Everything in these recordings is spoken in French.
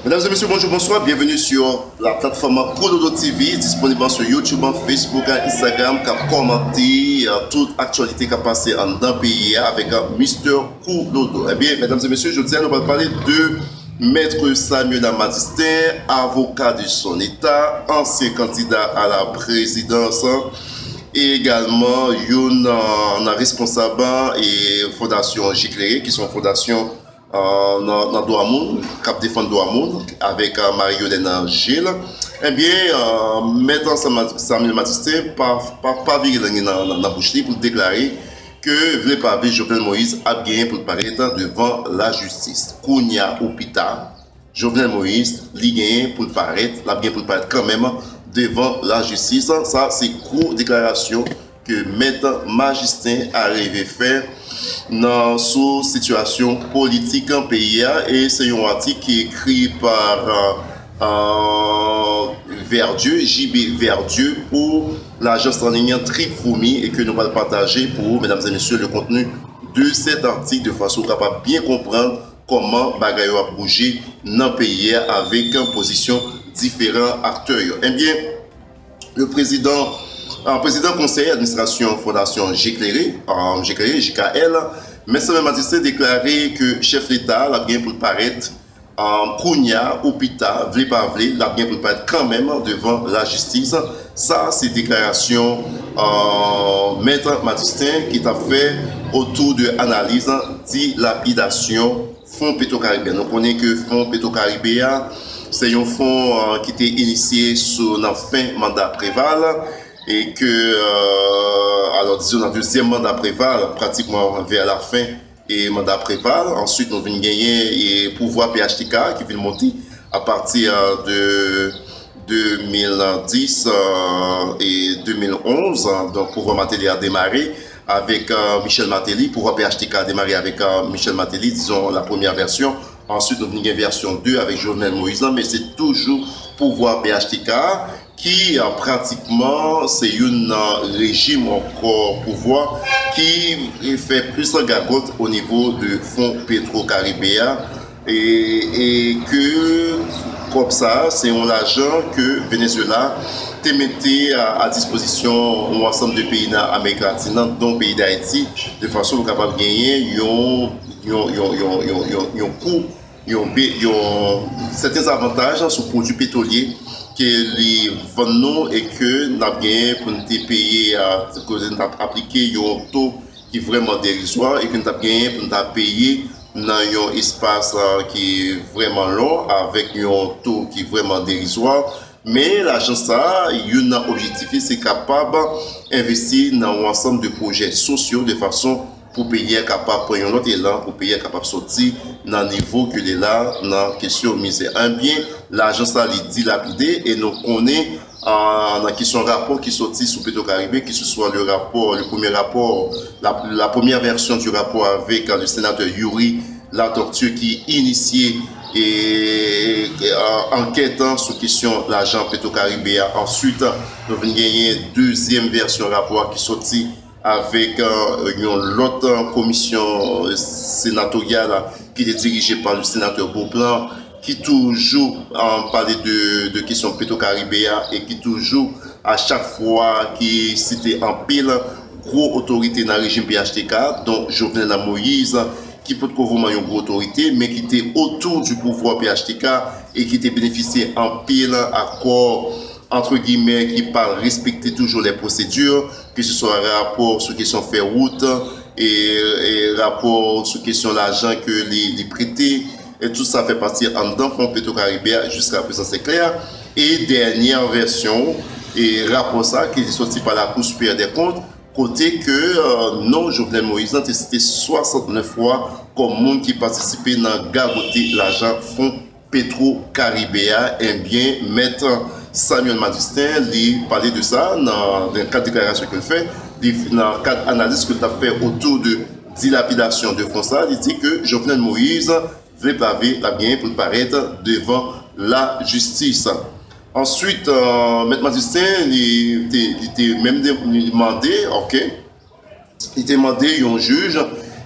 Mesdames et messieurs, bonjour, bonsoir. Bienvenue sur la plateforme Koudodo TV, disponible sur YouTube, Facebook, Instagram, qui a commenté toute actualité qui a passé en un pays avec Mr. Koudodo. Eh bien, mesdames et messieurs, je tiens à nous parler de Maître Samuel Amadistin, avocat de son État, ancien candidat à la présidence, et également un responsable et fondation J'éclairé, qui sont fondation dans Douamoun, Cap défendre Douamoun, avec Marie-Hélène Gilles. Eh bien, Maître Samuel Amadistin pas viré dans la bouche pour déclarer que le pavé Jovenel Moïse a gagné pour paraître devant la justice. Kounia ou Pita, Jovenel Moïse a gagné pour paraître, quand même devant la justice. Ça, c'est une déclaration que Maître Magistrin a arrivé faire dans sous situation politique en pays. Et c'est un article qui est écrit par Verdieu, JB Verdieu, pour l'agence en ligne Trifoumi, et que nous allons partager pour vous, mesdames et messieurs, le contenu de cet article de façon capable de bien comprendre comment Bagayo a bougé dans le pays avec une position différents acteurs. Eh bien, le président conseiller d'administration Fondation J'éclairé, JKL, M. Magistrat a déclaré que chef d'État a bien pour paraître Kounia ou Pita, vle pas vle, l'a bien pour paraître quand même devant la justice. Ça, c'est déclaration Maître Magistrat qui a fait autour de l'analyse dilapidation Fonds Petro-Caribéen. Nous connaissons que Fonds Petro-Caribéen, c'est un fonds qui a été initié sur la fin mandat Préval et que, alors disons, dans le deuxième mandat Préval, pratiquement vers la fin et mandat Préval. Ensuite, nous venons gagner et pouvoir PHTK qui vient monter à partir de 2010 et 2011. Donc, pouvoir Matéli a démarré avec Michel Matéli, pouvoir PHTK a démarré avec Michel Matéli, disons la première version. Ensuite, nous avons une version 2 avec Jovenel Moïse, mais c'est toujours pouvoir PHTK qui pratiquement c'est un régime encore pouvoir qui fait plus en gagote au niveau du fonds Petro-Caribéen et que comme ça, c'est un argent que Venezuela te mettait à disposition un ensemble de pays d'Amérique latine, dont le pays d'Haïti, de façon capable de gagner un coût, certains avantages sur les produits pétroliers que les vendons et que nous avons gagné pour nous payer, que nous avons appliqué un taux qui est vraiment dérisoire et que nous avons gagné pour nous payer dans un espace qui est vraiment long avec un taux qui est vraiment dérisoire. Mais l'agence a un objectif, c'est capable d'investir dans un ensemble de projets sociaux de façon pour payer capable de prendre un autre élan, pour payer capable de sortir dans le niveau que est là, dans la question de misère. Un bien, l'agence a dilapidé et nous connaissons dans la question rapport qui sortit sous Petro-Caribé, que ce soit le premier rapport, la première version du rapport avec le sénateur Yuri La Tortue qui initiait et enquêtant sur question de l'argent Petro-Caribé. Ensuite, nous avons gagné une deuxième version rapport qui sortit avec une autre commission sénatoriale qui est dirigée par le sénateur Beauplan, qui toujours parlait de questions Petro-Caribéen et qui toujours, à chaque fois, qui citait en pile, gros autorité dans le régime PHTK, dont Jovenel Moïse, qui peut être vraiment une grosse autorité, mais qui était autour du pouvoir PHTK et qui était bénéficié en pile accord entre guillemets, qui parle respecter toujours les procédures, que ce soit un rapport sur question faire route et rapport sur question l'argent que les prêtés, et tout ça fait partie en dedans fonds Petro-Caribéen jusqu'à présent c'est clair. Et dernière version, et rapport ça qui est sorti par la Cour supérieure des comptes, côté que non, Jovenel Moïse a cité 69 fois comme monde qui participait dans gagoter l'argent fonds Petro-Caribéen, et bien mettre Samuel Magistrin, il parlait de ça dans le cadre de déclaration qu'il fait, dans le cadre d'analyse qu'il a fait autour de dilapidation de fonds. Il dit que Jovenel Moïse veut paver la bien pour paraître devant la justice. Ensuite, Maître Magistrin, il était même demandé, il demandé à un juge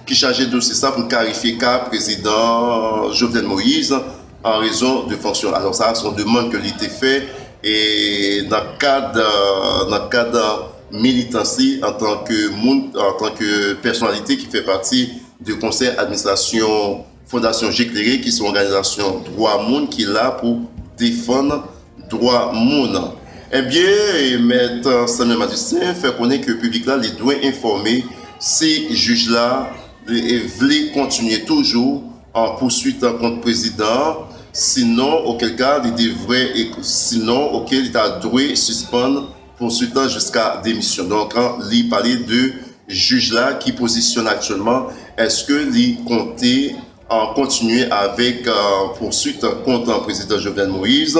qui chargeait de ça pour clarifier le cas président Jovenel Moïse en raison de fonction. Alors ça, c'est une demande que l'était fait et dans le cadre militancy en tant que personnalité qui fait partie du conseil d'administration Fondation J'éclairé, qui est une organisation droit monde qui est là pour défendre droit monde. Eh bien, Maître Samuel Matistin fait connaître que le public là, il doit informer ces juges-là veulent continuer toujours en poursuite contre le président, sinon, auquel cas, il doit suspendre poursuite jusqu'à démission. Donc, quand il parlait de juge-là qui positionne actuellement, est-ce que il comptait en continuer avec poursuite contre le président Jovenel Moïse,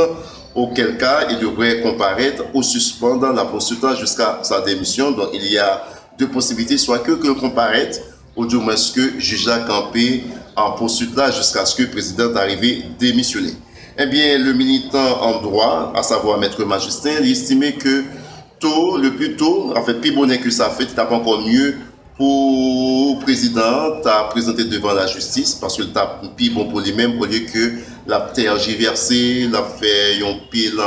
auquel cas il devrait comparaître ou suspendre la poursuite jusqu'à sa démission. Donc il y a deux possibilités, soit que le comparaître, ou du moins que le juge a campé en poursuite là jusqu'à ce que le président arrive démissionner. Eh bien, le militant en droit, à savoir Maître Majestin, il estimait que le plus tôt, en fait, plus bonnet que ça fait, il n'a pas encore mieux pour le président, t'as présenté devant la justice parce que t'as plus bon pour lui-même au lieu que la tergiversé, la fait un pile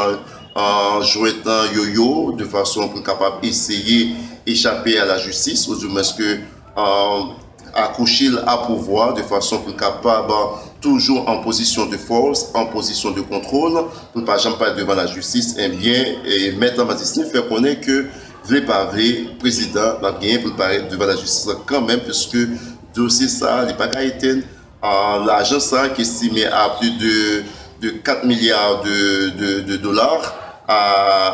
en jouant un yo-yo de façon pour capable essayer échapper à la justice ou du moins que accoucher à pouvoir de façon pour capable toujours en position de force, en position de contrôle, pour ne pas jamais parler devant la justice. Eh bien, Maître Matistin fait connaître que le président va gagner pour paraître devant la justice quand même, puisque le dossier ça, il n'est pas été l'argent ça qui est estimé à plus de 4 milliards de dollars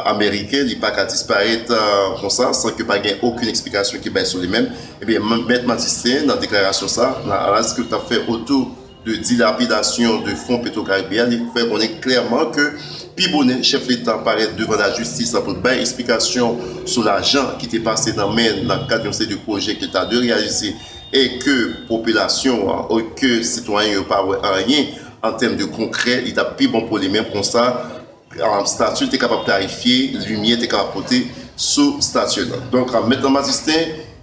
américains, il n'est pas qu'à disparaître comme ça, sans que pas ait aucune explication qui baisse sur les mêmes. Eh bien, Maître Matistin, dans la déclaration ça, dans ce que tu as fait autour de dilapidation de fonds pétro-caribéens, il fait qu'on est clairement que Pibonnet, chef d'État, paraît devant la justice pour donner une explication sur l'argent qui était passé dans le cadre de projet qu'il a de réaliser et que la population, que les citoyens n'ont pas rien en termes de concret, il a plus bon pour les mêmes comme ça. En statut, tu es capable de clarifier, lumière, tu es capable de porter sous statut. Donc, en mettant Matistin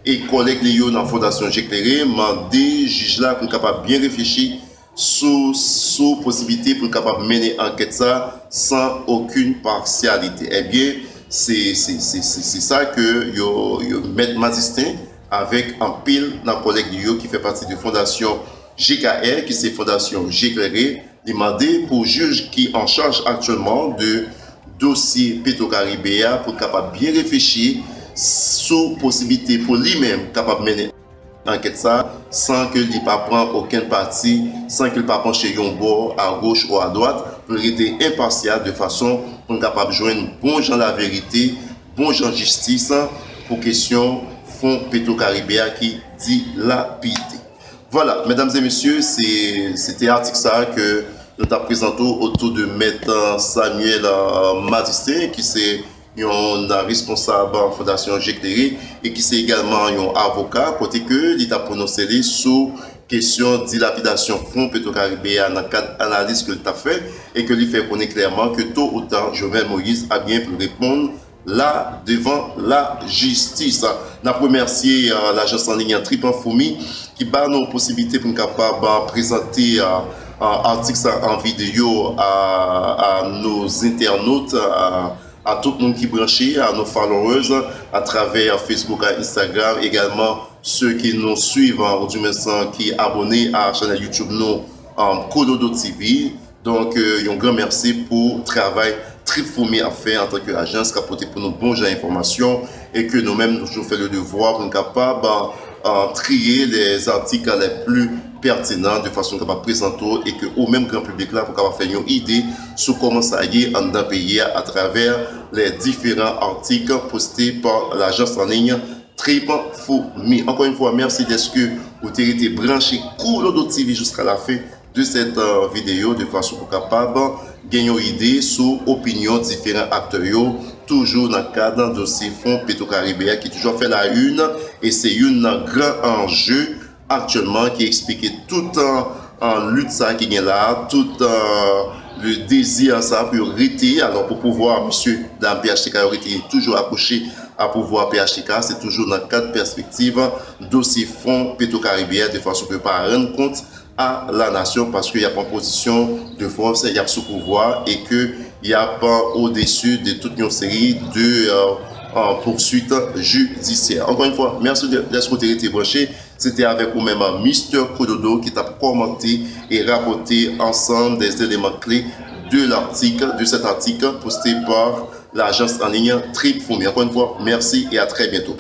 et collègues dans la Fondation J'éclairé, mandé juge là pour capable bien réfléchir sous possibilité pour capable mener enquête ça sans aucune partialité. Eh bien, c'est ça que yo Maître Matistin avec un pile dans collègue qui fait partie de Fondation GKR, qui c'est Fondation J'éclairé, demandé pour juge qui en charge actuellement de dossier Petro-Caribéa pour capable bien réfléchir sous possibilité pour lui-même capable mener enquête ça sans que il pas prendre aucun parti, sans qu'il pas pencher un bord à gauche ou à droite, pour rester impartial de façon pour capable joindre bon gens la vérité, bon gens justice pour question fonds Petro-Caribéa qui dit la pité. Voilà, mesdames et messieurs, c'était l'article ça que nous avons présenté autour de Maître Samuel Matistin, qui c'est un responsable en Fondation J'éclairé et qui c'est également un avocat, côté que il a prononcé sur question de dilapidation fonds Petro-Caribéen dans le cadre d'analyse que tu as fait et que lui fait connaître clairement que tôt ou tard, Jovenel Moïse a bien pu répondre là devant la justice. Nous remercié l'agence en ligne Tripan Foumi qui bat nos possibilités pour nous capable présenter article en vidéo à nos internautes, à tout le monde qui branché, à nos followers à travers Facebook, à Instagram, également ceux qui nous suivent, ou du moins qui sont abonnés à la chaîne YouTube nous Kododo TV. Donc, un grand merci pour le travail très fourni à faire en tant qu'agence qui a porté pour nous bon genre d'informations et que nous-mêmes nous toujours fait le devoir pour être capable de trier les articles les plus pertinents de façon capable de présenter et que au même grand public là pour capable faire une idée sur comment ça y est en pays à travers les différents articles postés par l'agence en ligne Tripan Foumi. Encore une fois, merci d'être que vous avez été branché Kododo TV jusqu'à la fin de cette vidéo de façon pour capable gagner une idée sur l'opinion de différents acteurs, toujours dans le cadre de ces fonds Petro-Caribéen qui toujours fait la une et c'est un grand enjeu actuellement qui explique tout en lutte ça qui est là, tout le désir ça pour rester, alors pour pouvoir monsieur dans PHTK toujours accouché à pouvoir PHTK, c'est toujours dans le cadre perspective dossier fonds Petro-Caribéen de façon que pas rendre compte à la nation parce qu'il n'y a pas de position de force, il y a sous pouvoir et qu'il n'y a pas au-dessus de toute une série de poursuites judiciaires. Encore une fois, merci d'être été branché. C'était avec vous-même Mister Kododo qui t'a commenté et rapporté ensemble des éléments clés de cet article posté par l'agence en ligne Trip4Me. Encore une fois, merci et à très bientôt.